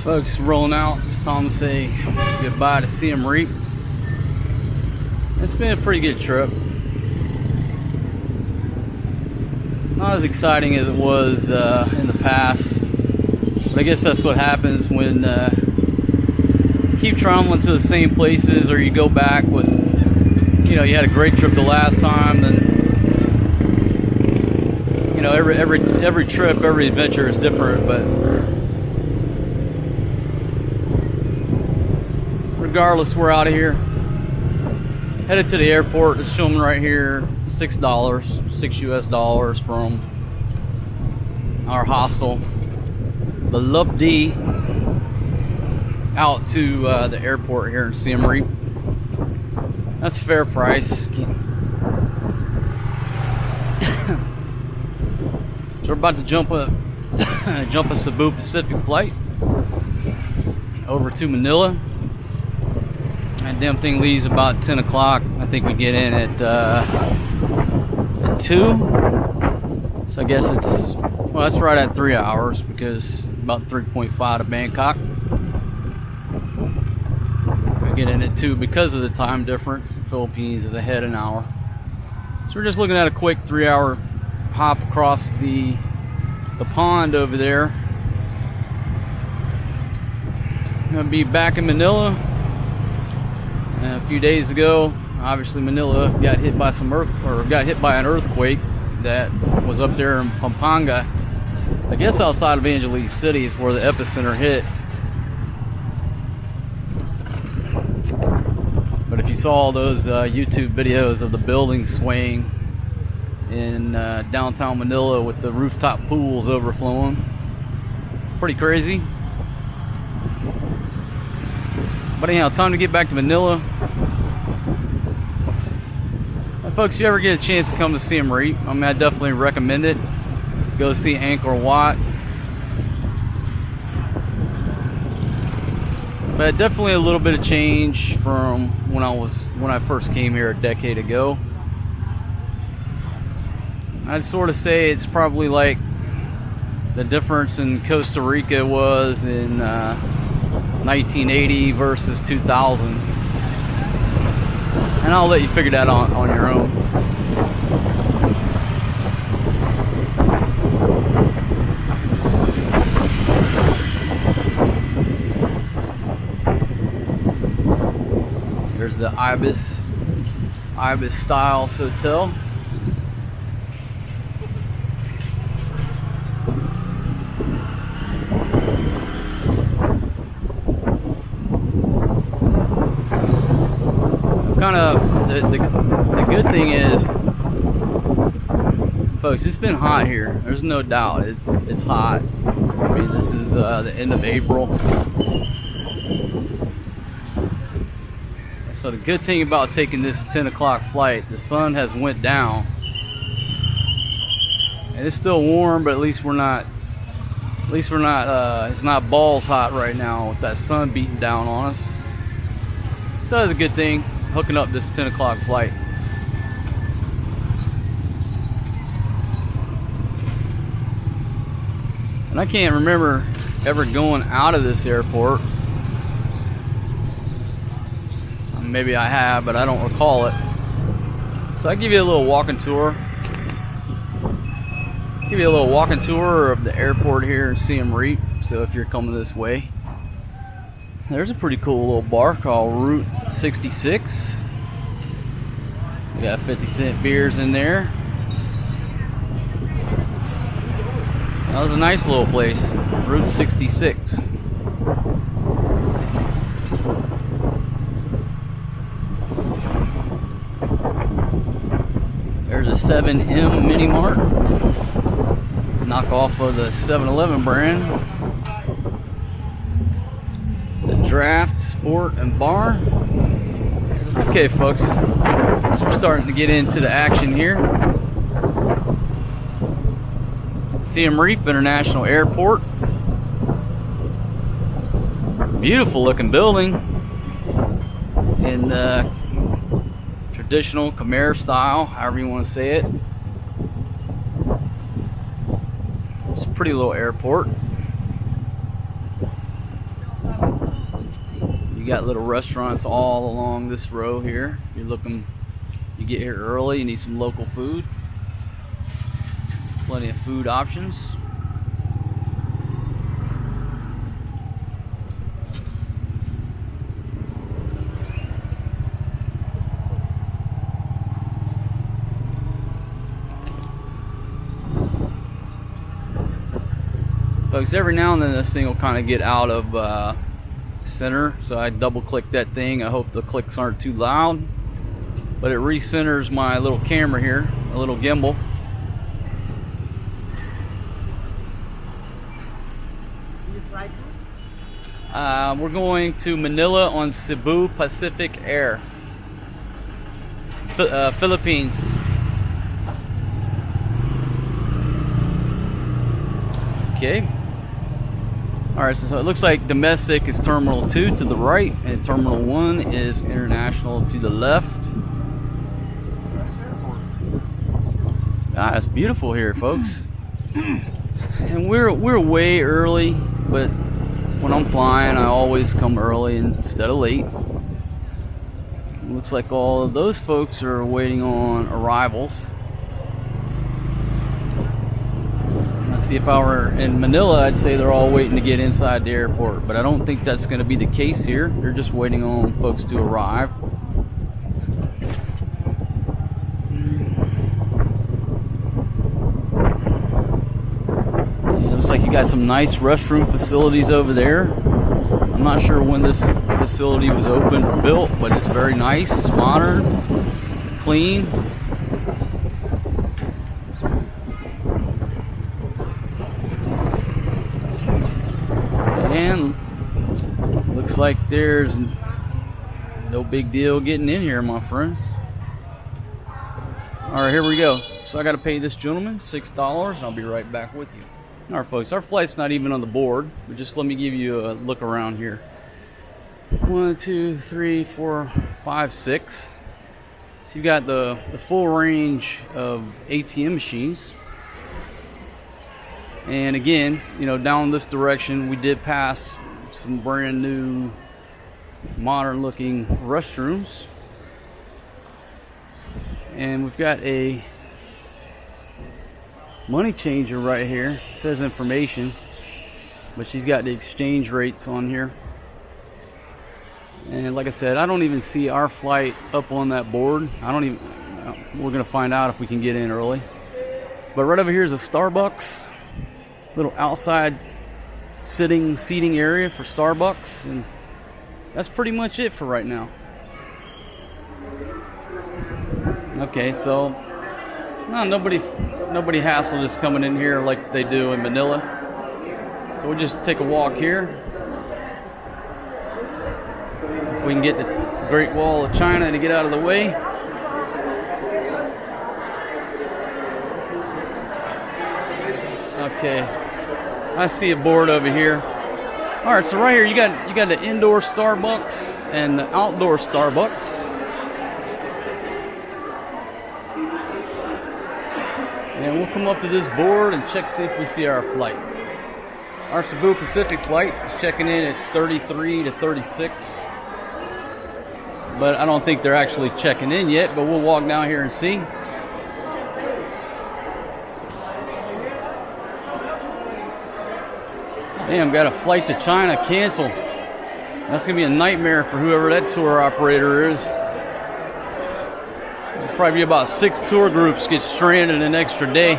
Folks, rolling out. It's time to say goodbye to Siem Reap. It's been a pretty good trip. Not as exciting as it was in the past, but I guess that's what happens when you keep traveling to the same places, or you go back with, you had a great trip the last time. Then every trip, every adventure is different, but regardless, we're out of here. Headed to the airport. It's showing right here $6 US from our hostel, the Lubdi, out to the airport here in Siem Reap. That's a fair price. So we're about to jump a Cebu Pacific flight over to Manila. That damn thing leaves about 10 o'clock. I think we get in at 2. So I guess that's right at 3 hours, because about 3.5 to Bangkok. We get in at 2 because of the time difference. The Philippines is ahead an hour. So we're just looking at a quick 3-hour hop across the pond over there. I'm gonna be back in Manila. A few days ago, obviously Manila got hit by an earthquake that was up there in Pampanga. I guess outside of Angeles City is where the epicenter hit. But if you saw those YouTube videos of the buildings swaying in downtown Manila with the rooftop pools overflowing, pretty crazy. But anyhow, time to get back to Manila. And folks, if you ever get a chance to come to Siem Reap, I definitely recommend it. Go see Angkor Wat. But definitely a little bit of change from when I first came here a decade ago. I'd sort of say it's probably like the difference in Costa Rica was in 1980 versus 2000, and I'll let you figure that on your own. There's the Ibis Styles Hotel. The good thing is, folks, it's been hot here. There's no doubt it's hot. I mean, this is the end of April. So the good thing about taking this 10 o'clock flight, the sun has went down. And it's still warm, but at least we're not it's not balls hot right now with that sun beating down on us. So that's a good thing, hooking up this 10 o'clock flight. And I can't remember ever going out of this airport. Maybe I have, but I don't recall it. So I'll give you a little walking tour. Give you a little walking tour of the airport here in Siem Reap. So if you're coming this way, there's a pretty cool little bar called Route 66. We got 50-cent beers in there. That was a nice little place, Route 66. There's a 7M Mini Mart, knock off of the 7-Eleven brand. The Draft Sport and Bar. Okay, folks, so we're starting to get into the action here. Siem Reap International Airport. Beautiful looking building in the traditional Khmer style, however you want to say it. It's a pretty little airport. got little restaurants all along this row here. If you're looking, you get here early, you need some local food. Plenty of food options. Folks, every now and then this thing will kind of get out of center, so I double click that thing. I hope the clicks aren't too loud, but it recenters my little camera here, a little gimbal. We're going to Manila on Cebu Pacific Air, Philippines. Okay. Alright, so it looks like domestic is Terminal 2 to the right, and Terminal 1 is international to the left. It's a nice airport. Ah, it's beautiful here, folks. And we're way early, but when I'm flying, I always come early instead of late. It looks like all of those folks are waiting on arrivals. See, if I were in Manila, I'd say they're all waiting to get inside the airport, but I don't think that's going to be the case here. They're just waiting on folks to arrive. It looks like you got some nice restroom facilities over there. I'm not sure when this facility was opened or built, but it's very nice. It's modern, clean. And looks like there's no big deal getting in here, my friends. Alright, here we go. So I got to pay this gentleman $6, and I'll be right back with you. Alright, folks, our flight's not even on the board, but just let me give you a look around here. 1, 2, 3, 4, 5, 6. So you got the full range of ATM machines. And again, you know, down this direction, we did pass some brand new, modern looking restrooms. And we've got a money changer right here. It says information, but she's got the exchange rates on here. And like I said, I don't even see our flight up on that board. We're gonna find out if we can get in early. But right over here is a Starbucks. Little outside seating area for Starbucks, and that's pretty much it for right now. Okay, so nobody hassled is coming in here like they do in Manila. So we'll just take a walk here. If we can get the Great Wall of China to get out of the way. Okay, I see a board over here. All right, so right here you got the indoor Starbucks and the outdoor Starbucks. And we'll come up to this board and check see if we see our flight. Our Cebu Pacific flight is checking in at 33 to 36. But I don't think they're actually checking in yet, but we'll walk down here and see. Damn, got a flight to China canceled. That's gonna be a nightmare for whoever that tour operator is. There'll probably be about 6 tour groups get stranded an extra day.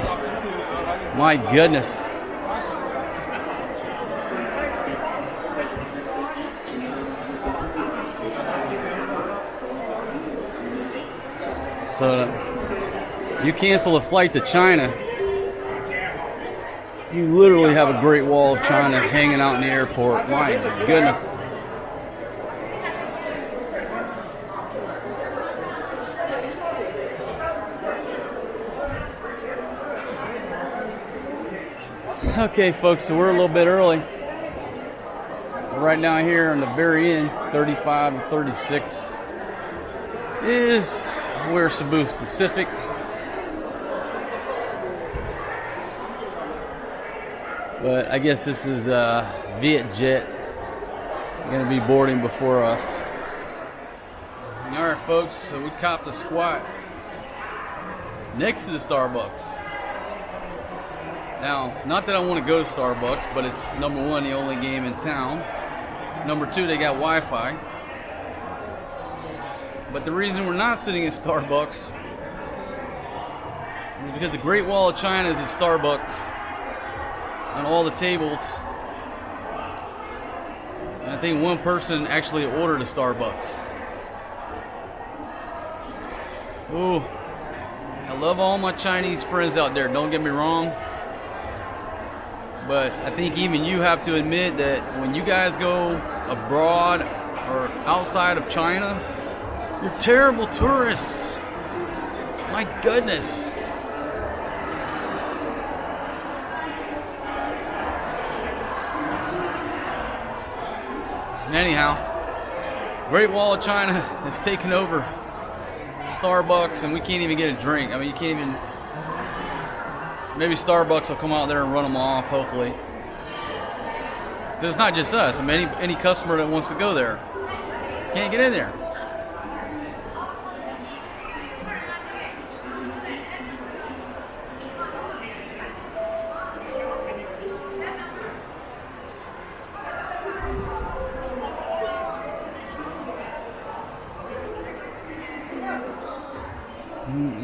My goodness. So you cancel a flight to China, you literally have a Great Wall of China hanging out in the airport. My goodness. Okay, folks, so we're a little bit early. Right down here on the very end, 35 to 36, is where Cebu Pacific. But I guess this is Vietjet gonna be boarding before us. Alright folks, so we copped a squat next to the Starbucks. Now, not that I want to go to Starbucks, but it's number one, the only game in town. Number two, they got Wi-Fi. But the reason we're not sitting at Starbucks is because the Great Wall of China is at Starbucks on all the tables. And I think one person actually ordered a Starbucks. Ooh, I love all my Chinese friends out there, don't get me wrong. But I think even you have to admit that when you guys go abroad or outside of China, you're terrible tourists. My goodness. Anyhow, Great Wall of China has taken over Starbucks and we can't even get a drink. I mean, you can't even... Maybe Starbucks will come out there and run them off, hopefully. It's not just us. I mean, any customer that wants to go there can't get in there.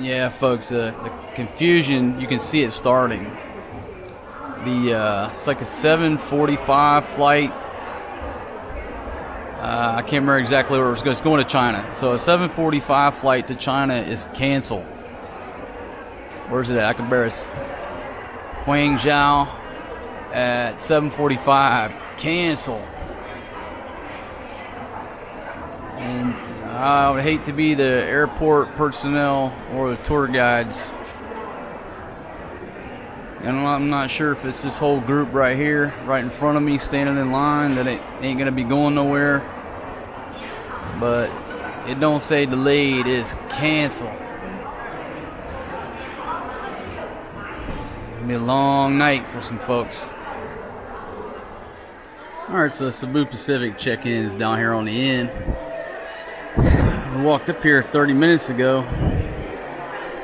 Yeah, folks, the confusion, you can see it starting. It's like a 7:45 flight. I can't remember exactly where it was going. It's going to China. So a 7:45 flight to China is canceled. Where's it at? I can bear it. Guangzhou at 7:45. Cancel. And I would hate to be the airport personnel or the tour guides. And I'm not sure if it's this whole group right here, right in front of me, standing in line, that it ain't gonna be going nowhere. But it don't say delayed, it's canceled. It'll be a long night for some folks. Alright, so Cebu Pacific check-in is down here on the end. We walked up here 30 minutes ago.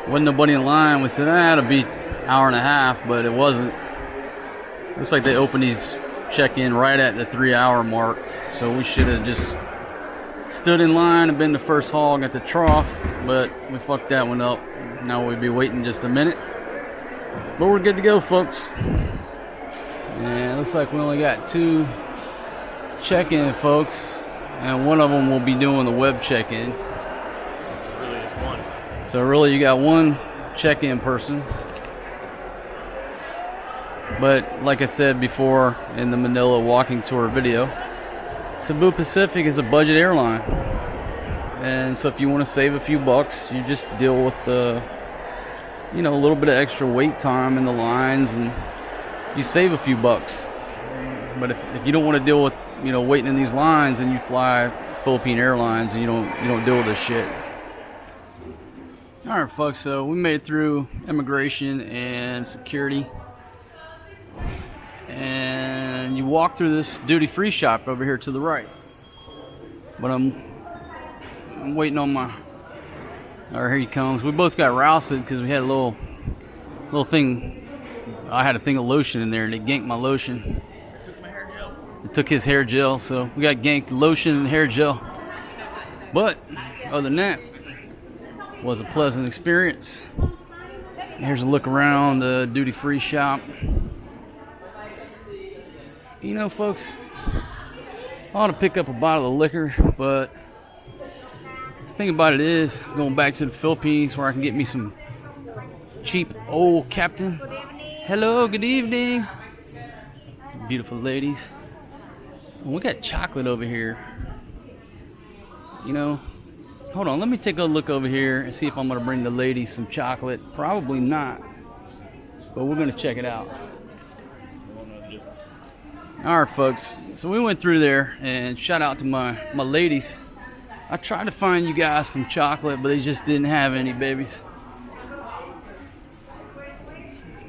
Wasn't nobody in line. We said, it'll be an hour and a half, but it wasn't. Looks like they opened these check-in right at the 3-hour mark. So we should have just stood in line and been the first hog at the trough, but we fucked that one up. Now we'll be waiting just a minute. But we're good to go, folks. And it looks like we only got 2 check-in folks. And one of them will be doing the web check-in. So really you got 1 check-in person. But like I said before in the Manila walking tour video, Cebu Pacific is a budget airline. And so if you want to save a few bucks, you just deal with the, a little bit of extra wait time in the lines and you save a few bucks. But if you don't want to deal with waiting in these lines, and you fly Philippine Airlines and you don't deal with this shit. All right, folks. So we made it through immigration and security, and you walk through this duty-free shop over here to the right. But I'm waiting on my. All right, here he comes. We both got rousted because we had a little thing. I had a thing of lotion in there, and it ganked my lotion. It took his hair gel, so we got ganked lotion and hair gel. But other than that, it was a pleasant experience. Here's a look around the duty-free shop. Folks, I ought to pick up a bottle of liquor, but the thing about it is, going back to the Philippines where I can get me some cheap old Captain. Hello, good evening. Beautiful ladies. We got chocolate over here. Hold on, let me take a look over here and see if I'm going to bring the ladies some chocolate. Probably not, but we're going to check it out. All right, folks, so we went through there, and shout out to my ladies. I tried to find you guys some chocolate, but they just didn't have any, babies.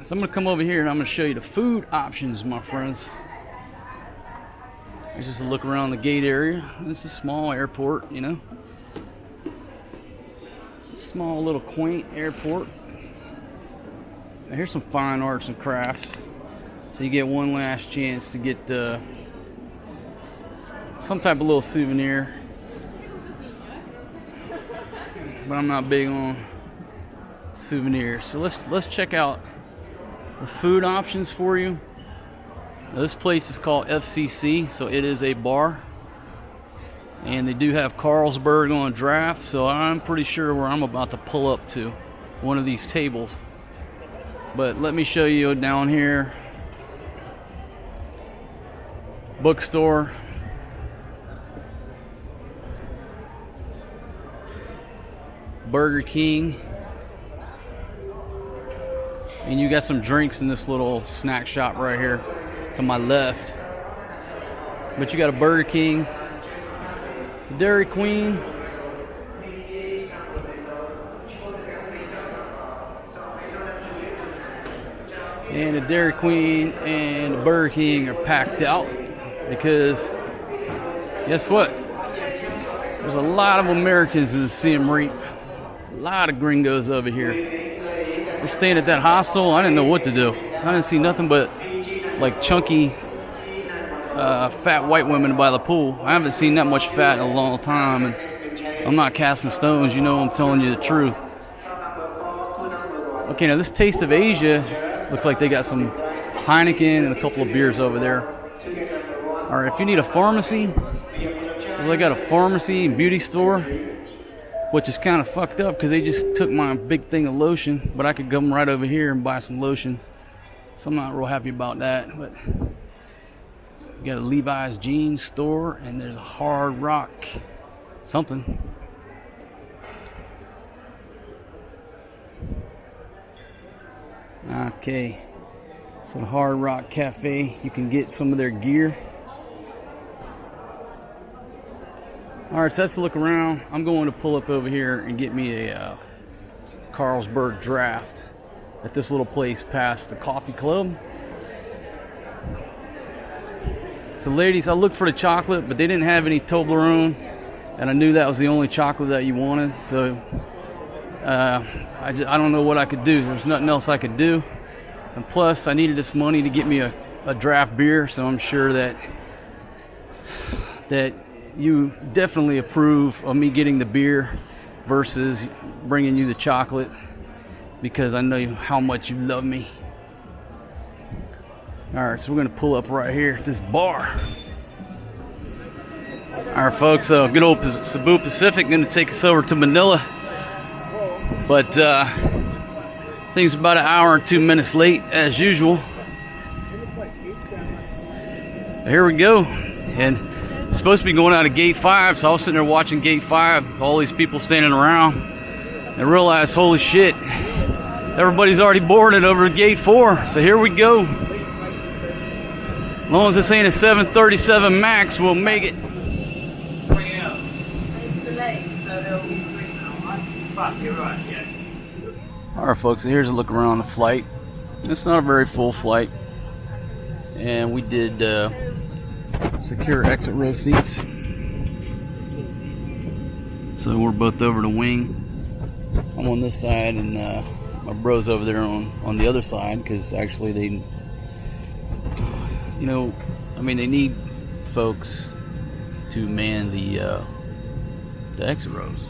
So I'm going to come over here and I'm going to show you the food options, my friends. It's just a look around the gate area. It's a small airport, you know. Small little quaint airport. Now here's some fine arts and crafts. So you get one last chance to get some type of little souvenir. But I'm not big on souvenirs. So let's check out the food options for you. Now, this place is called FCC, so it is a bar. And they do have Carlsberg on draft, so I'm pretty sure where I'm about to pull up to, one of these tables. But let me show you down here. Bookstore. Burger King. And you got some drinks in this little snack shop right here to my left. But you got a Burger King, Dairy Queen, and the Dairy Queen and the Burger King are packed out because guess what? There's a lot of Americans in the Siem Reap. A lot of gringos over here. We're staying at that hostel. I didn't know what to do. I didn't see nothing but like chunky fat white women by the pool. I haven't seen that much fat in a long time, and I'm not casting stones, you know, I'm telling you the truth. Okay, now this Taste of Asia looks like they got some Heineken and a couple of beers over there. Alright, if you need a pharmacy, well, they got a pharmacy and beauty store, which is kind of fucked up because they just took my big thing of lotion, but I could come right over here and buy some lotion. So I'm not real happy about that, but you got a Levi's jeans store, and there's a Hard Rock something. Okay, so the Hard Rock Cafe, you can get some of their gear. Alright, so let's look around. I'm going to pull up over here and get me a Carlsberg draft at this little place past the coffee club. So ladies, I looked for the chocolate, but they didn't have any Toblerone, and I knew that was the only chocolate that you wanted. So I don't know what I could do. There's nothing else I could do. And plus, I needed this money to get me a draft beer, so I'm sure that you definitely approve of me getting the beer versus bringing you the chocolate, because I know how much you love me. Alright, so we're going to pull up right here at this bar. Alright folks, good old Cebu Pacific going to take us over to Manila. But I think it's about an hour and 2 minutes late as usual. Here we go. And it's supposed to be going out of gate 5, so I was sitting there watching gate 5, all these people standing around, and realized, holy shit, everybody's already boarded over to gate 4. So here we go. As long as this ain't a 737 MAX, we'll make it. Alright folks, so here's a look around the flight. It's not a very full flight. And we did secure exit row seats. So we're both over the wing. I'm on this side, and my bro's over there on the other side, because actually they, you know, I mean, they need folks to man the exit rows.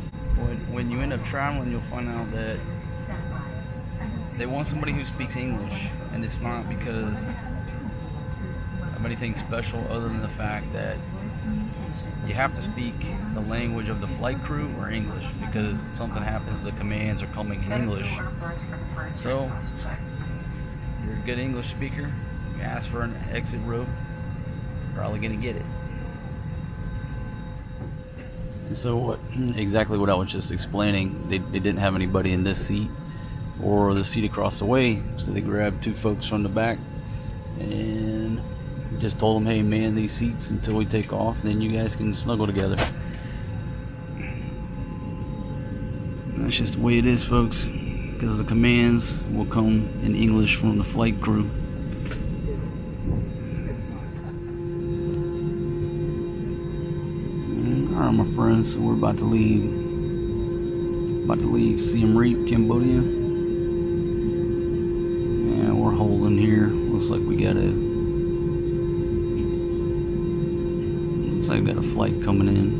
When you end up traveling, you'll find out that they want somebody who speaks English, and it's not because of anything special other than the fact that you have to speak the language of the flight crew or English, because if something happens, the commands are coming in English. So you're a good English speaker, you ask for an exit row, probably gonna get it. And so exactly what I was just explaining, they didn't have anybody in this seat or the seat across the way, so they grabbed two folks from the back and just told them, hey, man these seats until we take off, then you guys can snuggle together. That's just the way it is, folks, because the commands will come in English from the flight crew. Alright, my friends, so we're about to leave Siem Reap, Cambodia. And we're holding here. Looks like we got a flight coming in.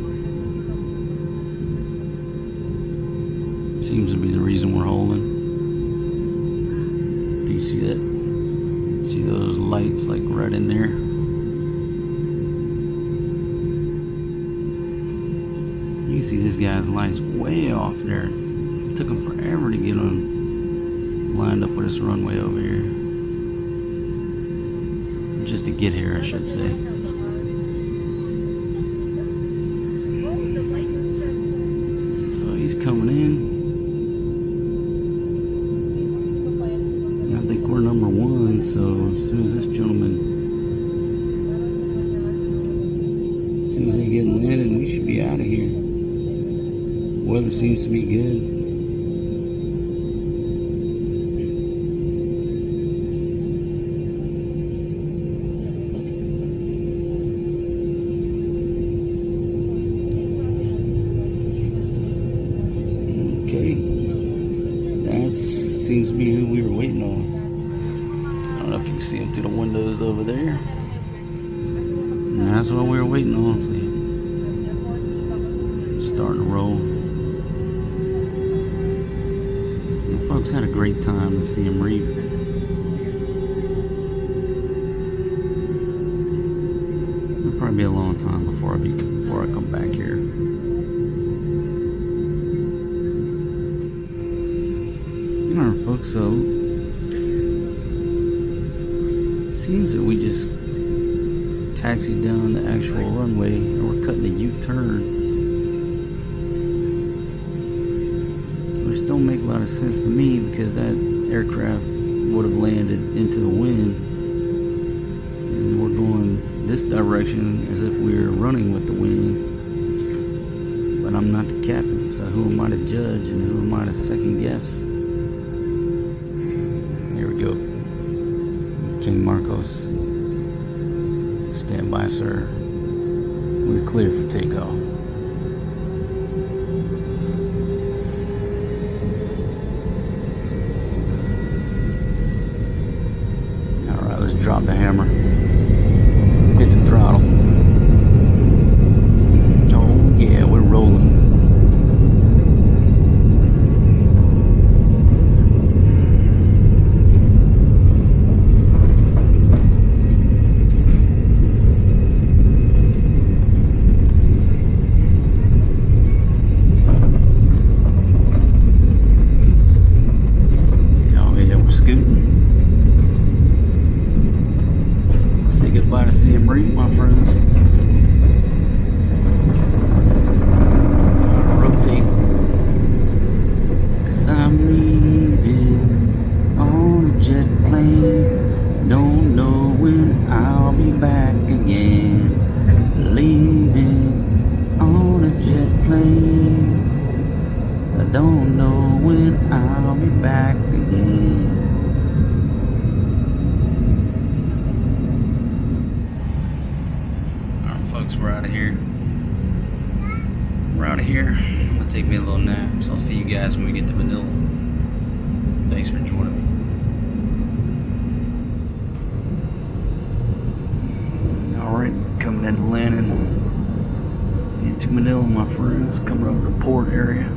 Seems to be the reason we're holding. Do you see that? See those lights like right in there? You can see this guy's lights way off there. It took him forever to get on lined up with this runway over here. Just to get here, I should say. So he's coming in. I think we're number one, so as soon as they get landed, we should be out of here. Weather seems to be good. Okay, that seems to be who we were waiting on. I don't know if you can see them through the windows over there. And that's what we were waiting on. See, starting to roll. The folks had a great time in Siem Reap. It'll probably be a long time before I come back here. Alright, folks, so seems that we just taxied down the actual runway and we're cutting a U-turn, which don't make a lot of sense to me because that aircraft would have landed into the wind and we're going this direction as if we were running with the wind. But I'm not the captain, so who am I to judge and who am I to second guess? Here we go. King Marcos. Stand by, sir. We're clear for takeoff. Alright, let's drop the hammer. Hit the throttle. Oh yeah, we're rolling. Goodbye to Siem Reap, my friends. Gotta rotate, 'cause I'm leaving on a jet plane. Don't know when I'll be back again. Leaving on a jet plane. I don't know when I'll be back again. We're out of here. We're out of here. It'll take me a little nap, so I'll see you guys when we get to Manila. Thanks for joining me. Alright, coming into landing into Manila, my friends. Coming up to the port area.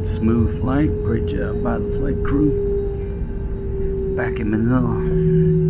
Smooth flight. Great job by the flight crew. Back in Manila.